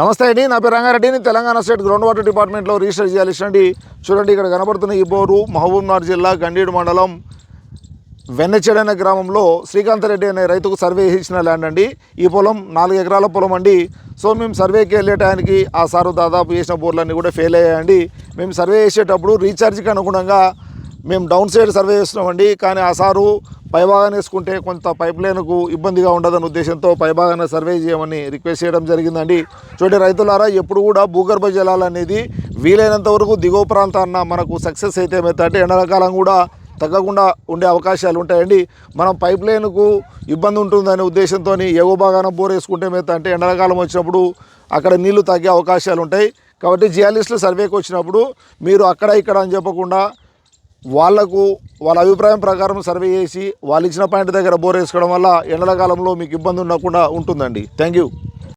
నమస్తే అండి, నా పేరు రంగారెడ్డిని. తెలంగాణ స్టేట్ గ్రౌండ్ వాటర్ డిపార్ట్మెంట్లో రిజిస్టర్ చేయాల్సి అండి. చూడండి, ఇక్కడ కనబడుతున్న ఈ బోరు మహబూబ్నగర్ జిల్లా గండీడు మండలం వెన్నచెడు అనే గ్రామంలో శ్రీకాంతరెడ్డి అనే రైతుకు సర్వే చేసిన ల్యాండ్ అండి. ఈ పొలం 4 ఎకరాల పొలం అండి. సో మేము సర్వేకి వెళ్ళే టైంకి ఆ సారు దాదాపు చేసిన బోర్లన్నీ కూడా ఫెయిల్ అయ్యాయండి. మేము సర్వే చేసేటప్పుడు రీఛార్జ్కి అనుగుణంగా మేము డౌన్ సైడ్ సర్వే చేస్తున్నామండి. కానీ ఆ సారు పైభాగాన్ని వేసుకుంటే కొంత పైప్ లైన్కు ఇబ్బందిగా ఉండదన్న ఉద్దేశంతో పైభాగాన్ని సర్వే చేయమని రిక్వెస్ట్ చేయడం జరిగిందండి. చూడండి రైతులారా, ఎప్పుడు కూడా భూగర్భ జలాలు అనేది వీలైనంత వరకు దిగువ ప్రాంతాన్న మనకు సక్సెస్ అయితే ఏమవుతుందంటే ఎండాకాలం కూడా తగ్గకుండా ఉండే అవకాశాలు ఉంటాయండి. మనం పైప్ లైన్కు ఇబ్బంది ఉంటుందనే ఉద్దేశంతో ఎగువ భాగాన బోర్ వేసుకుంటే ఏమవుతుందంటే ఎండాకాలం వచ్చినప్పుడు అక్కడ నీళ్లు తగ్గే అవకాశాలు ఉంటాయి. కాబట్టి జియాలిస్టులు సర్వేకి వచ్చినప్పుడు మీరు అక్కడ ఇక్కడ అని చెప్పకుండా వాళ్ళ అభిప్రాయం ప్రకారం సర్వే చేసి వాళ్ళు ఇచ్చిన పాయింట్ దగ్గర బోర్ వేసుకోవడం వల్ల ఎండాకాలంలో మీకు ఇబ్బంది ఉండకుండా ఉంటుందండి. Thank you.